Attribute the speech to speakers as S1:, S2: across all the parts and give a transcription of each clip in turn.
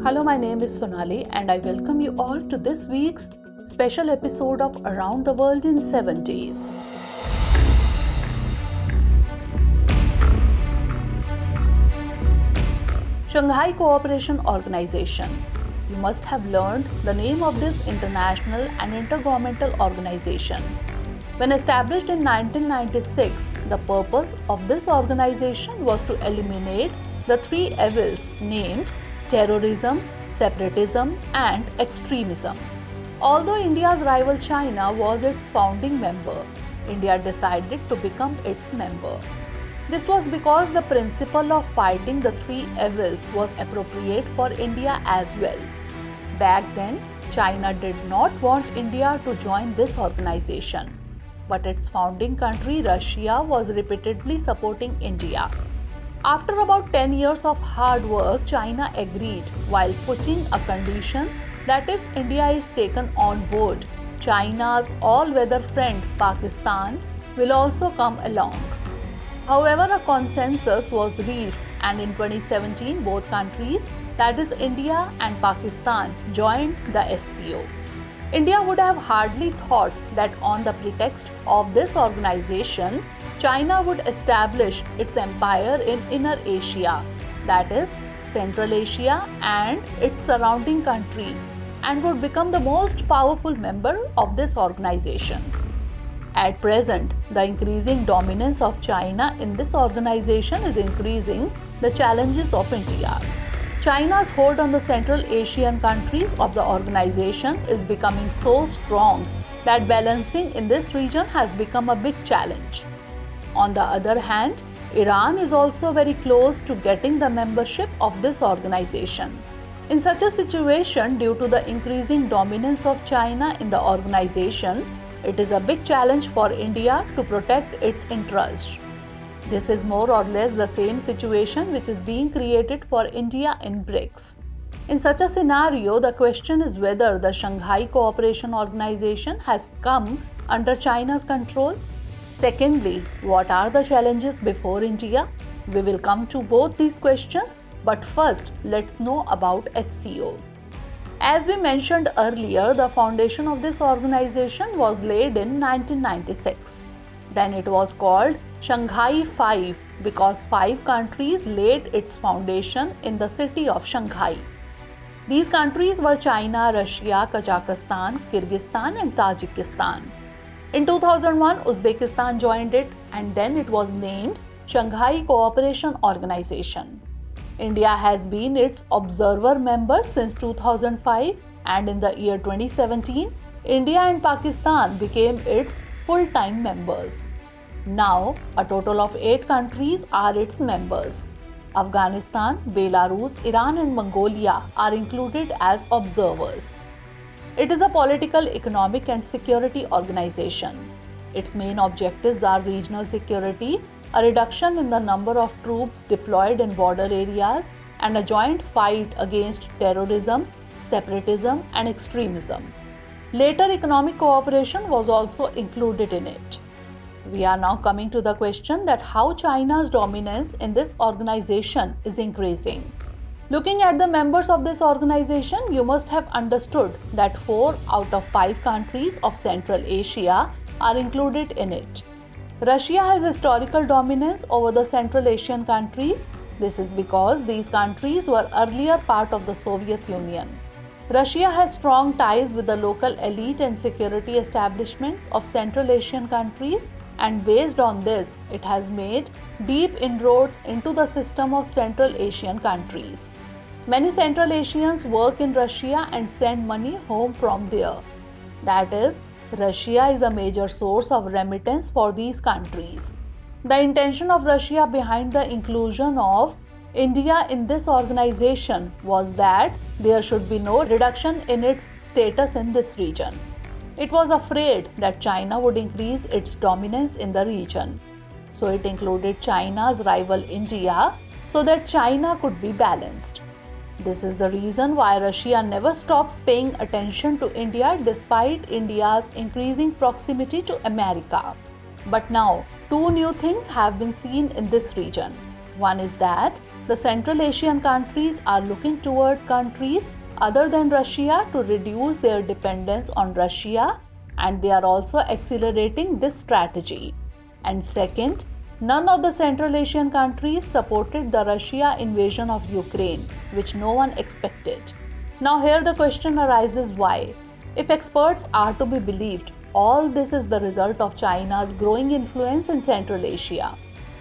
S1: Hello, my name is Sonali and I welcome you all to this week's special episode of Around the World in 7 Days. Shanghai Cooperation Organization. You must have learned the name of this international and intergovernmental organization. When established in 1996, the purpose of this organization was to eliminate the three evils named terrorism, separatism, and extremism. Although India's rival China was its founding member, India decided to become its member. This was because the principle of fighting the three evils was appropriate for India as well. Back then, China did not want India to join this organization, but its founding country Russia was repeatedly supporting India. After about 10 years of hard work, China agreed while putting a condition that if India is taken on board, China's all-weather friend Pakistan will also come along. However, a consensus was reached and in 2017 both countries, that is India and Pakistan, joined the SCO. India would have hardly thought that on the pretext of this organization, China would establish its empire in Inner Asia, that is Central Asia and its surrounding countries, and would become the most powerful member of this organization. At present, the increasing dominance of China in this organization is increasing the challenges of India. China's hold on the Central Asian countries of the organization is becoming so strong that balancing in this region has become a big challenge. On the other hand, Iran is also very close to getting the membership of this organization. In such a situation, due to the increasing dominance of China in the organization, it is a big challenge for India to protect its interests. This is more or less the same situation which is being created for India in BRICS. In such a scenario, the question is whether the Shanghai Cooperation Organization has come under China's control. Secondly, what are the challenges before India? We will come to both these questions, but first, let's know about SCO. As we mentioned earlier, the foundation of this organization was laid in 1996. Then it was called Shanghai 5 because 5 countries laid its foundation in the city of Shanghai. These countries were China, Russia, Kazakhstan, Kyrgyzstan, and Tajikistan. In 2001, Uzbekistan joined it and then it was named Shanghai Cooperation Organization. India has been its observer member since 2005 and in the year 2017, India and Pakistan became its full-time members. Now, a total of 8 countries are its members. Afghanistan, Belarus, Iran and Mongolia are included as observers. It is a political, economic and security organization. Its main objectives are regional security, a reduction in the number of troops deployed in border areas, and a joint fight against terrorism, separatism, and extremism. Later, economic cooperation was also included in it. We are now coming to the question that how China's dominance in this organization is increasing. Looking at the members of this organization, you must have understood that 4 out of 5 countries of Central Asia are included in it. Russia has historical dominance over the Central Asian countries. This is because these countries were earlier part of the Soviet Union. Russia has strong ties with the local elite and security establishments of Central Asian countries, and based on this, it has made deep inroads into the system of Central Asian countries. Many Central Asians work in Russia and send money home from there. That is, Russia is a major source of remittance for these countries. The intention of Russia behind the inclusion of India in this organization was that there should be no reduction in its status in this region. It was afraid that China would increase its dominance in the region. So it included China's rival India so that China could be balanced. This is the reason why Russia never stops paying attention to India despite India's increasing proximity to America. But now, 2 new things have been seen in this region. One is that the Central Asian countries are looking toward countries other than Russia to reduce their dependence on Russia, and they are also accelerating this strategy. And second, none of the Central Asian countries supported the Russia invasion of Ukraine, which no one expected. Now here the question arises why? If experts are to be believed, all this is the result of China's growing influence in Central Asia.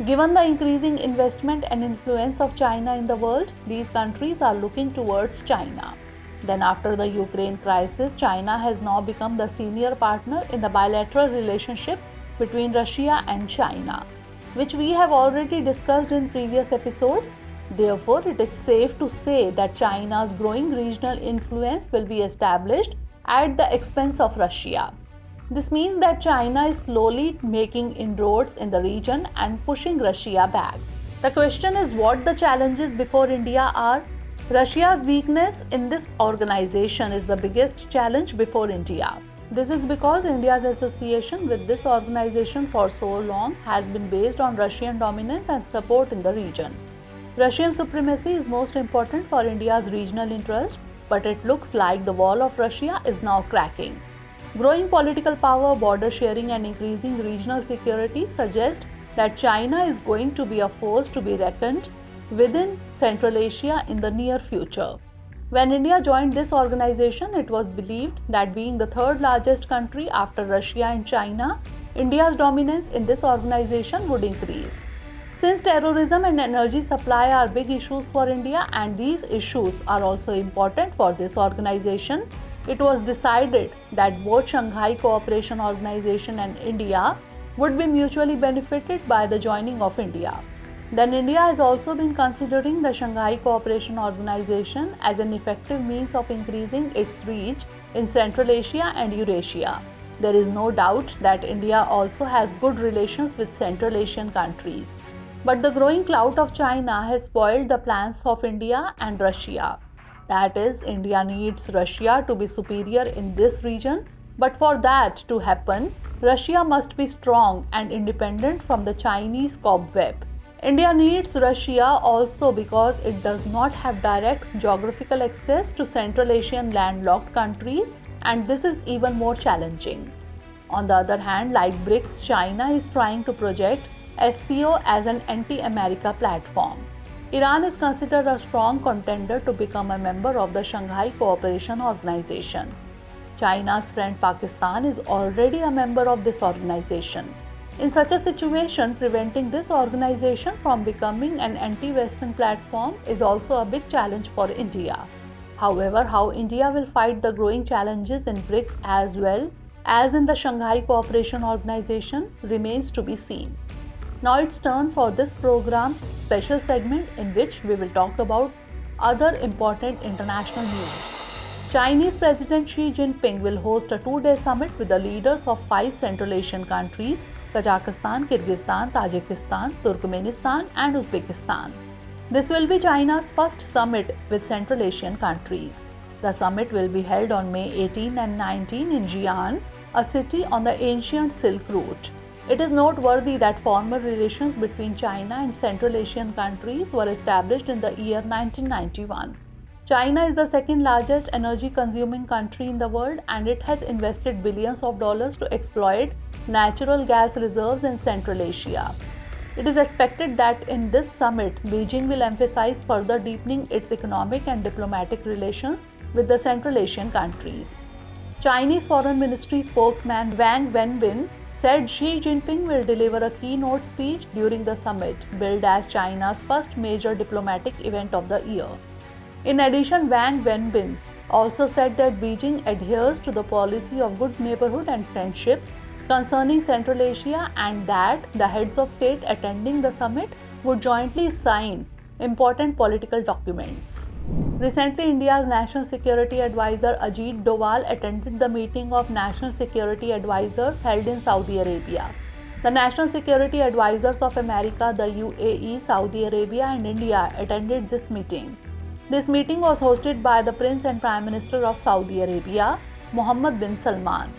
S1: Given the increasing investment and influence of China in the world, these countries are looking towards China. Then after the Ukraine crisis, China has now become the senior partner in the bilateral relationship between Russia and China, which we have already discussed in previous episodes. Therefore, it is safe to say that China's growing regional influence will be established at the expense of Russia. This means that China is slowly making inroads in the region and pushing Russia back. The question is what the challenges before India are. Russia's weakness in this organization is the biggest challenge before India. This is because India's association with this organization for so long has been based on Russian dominance and support in the region. Russian supremacy is most important for India's regional interest, but it looks like the wall of Russia is now cracking. Growing political power, border sharing, and increasing regional security suggest that China is going to be a force to be reckoned within Central Asia in the near future. When India joined this organization, it was believed that being the third largest country after Russia and China, India's dominance in this organization would increase. Since terrorism and energy supply are big issues for India and these issues are also important for this organization, it was decided that both Shanghai Cooperation Organization and India would be mutually benefited by the joining of India. Then India has also been considering the Shanghai Cooperation Organization as an effective means of increasing its reach in Central Asia and Eurasia. There is no doubt that India also has good relations with Central Asian countries. But the growing clout of China has spoiled the plans of India and Russia. That is, India needs Russia to be superior in this region, but for that to happen, Russia must be strong and independent from the Chinese cobweb. India needs Russia also because it does not have direct geographical access to Central Asian landlocked countries, and this is even more challenging. On the other hand, like BRICS, China is trying to project SCO as an anti-America platform. Iran is considered a strong contender to become a member of the Shanghai Cooperation Organization. China's friend Pakistan is already a member of this organization. In such a situation, preventing this organization from becoming an anti-Western platform is also a big challenge for India. However, how India will fight the growing challenges in BRICS as well as in the Shanghai Cooperation Organization remains to be seen. Now it's turn for this program's special segment in which we will talk about other important international news. Chinese President Xi Jinping will host a 2-day summit with the leaders of 5 Central Asian countries: Kazakhstan, Kyrgyzstan, Tajikistan, Turkmenistan, and Uzbekistan. This will be China's first summit with Central Asian countries. The summit will be held on May 18 and 19 in Xi'an, a city on the ancient Silk Route. It is noteworthy that formal relations between China and Central Asian countries were established in the year 1991. China is the second largest energy consuming country in the world, and it has invested billions of dollars to exploit natural gas reserves in Central Asia. It is expected that in this summit, Beijing will emphasize further deepening its economic and diplomatic relations with the Central Asian countries. Chinese Foreign Ministry spokesman Wang Wenbin said Xi Jinping will deliver a keynote speech during the summit, billed as China's first major diplomatic event of the year. In addition, Wang Wenbin also said that Beijing adheres to the policy of good neighborhood and friendship concerning Central Asia, and that the heads of state attending the summit would jointly sign important political documents. Recently, India's National Security Advisor Ajit Doval attended the meeting of National Security Advisors held in Saudi Arabia. The National Security Advisors of America, the UAE, Saudi Arabia, and India attended this meeting. This meeting was hosted by the Prince and Prime Minister of Saudi Arabia, Mohammed bin Salman.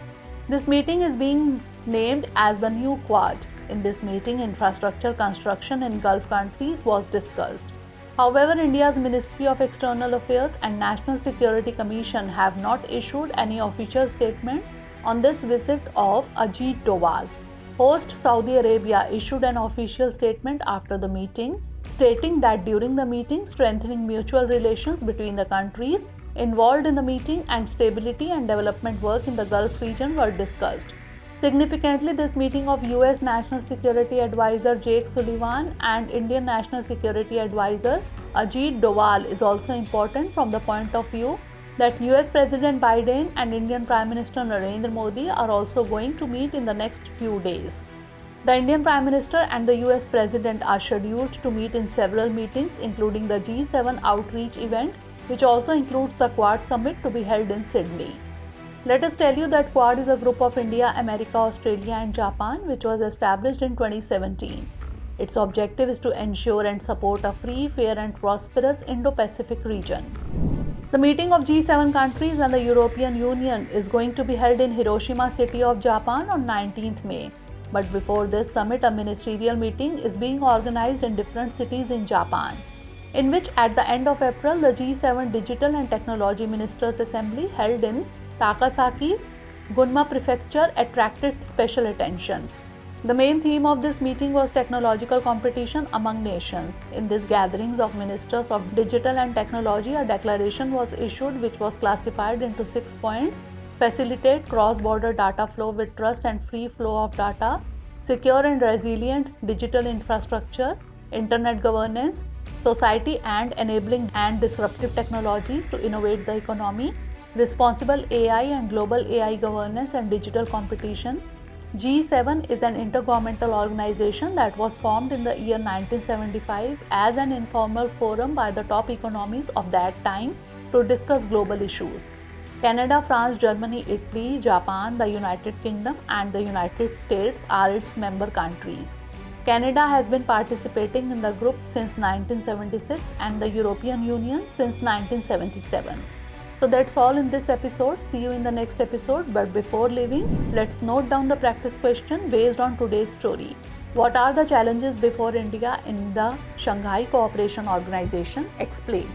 S1: This meeting is being named as the new Quad. In this meeting, infrastructure construction in Gulf countries was discussed. However, India's Ministry of External Affairs and National Security Commission have not issued any official statement on this visit of Ajit Doval. Host Saudi Arabia issued an official statement after the meeting, stating that during the meeting, strengthening mutual relations between the countries involved in the meeting and stability and development work in the Gulf region were discussed. Significantly, this meeting of US National Security Advisor Jake Sullivan and Indian National Security Advisor Ajit Doval is also important from the point of view that US President Biden and Indian Prime Minister Narendra Modi are also going to meet in the next few days. The Indian Prime Minister and the US President are scheduled to meet in several meetings, including the G7 outreach event, which also includes the Quad Summit to be held in Sydney. Let us tell you that Quad is a group of India, America, Australia and Japan which was established in 2017. Its objective is to ensure and support a free, fair and prosperous Indo-Pacific region. The meeting of G7 countries and the European Union is going to be held in Hiroshima city of Japan on 19th May. But before this summit, a ministerial meeting is being organized in different cities in Japan, in which at the end of April, the G7 Digital and Technology Ministers Assembly held in Takasaki, Gunma Prefecture attracted special attention. The main theme of this meeting was technological competition among nations. In these gatherings of ministers of digital and technology, a declaration was issued which was classified into 6 points: facilitate cross-border data flow with trust and free flow of data, secure and resilient digital infrastructure, internet governance, society and enabling and disruptive technologies to innovate the economy, responsible AI and global AI governance and digital competition. G7 is an intergovernmental organization that was formed in the year 1975 as an informal forum by the top economies of that time to discuss global issues. Canada, France, Germany, Italy, Japan, the United Kingdom and the United States are its member countries. Canada has been participating in the group since 1976 and the European Union since 1977. So that's all in this episode. See you in the next episode. But before leaving, let's note down the practice question based on today's story. What are the challenges before India in the Shanghai Cooperation Organization? Explain.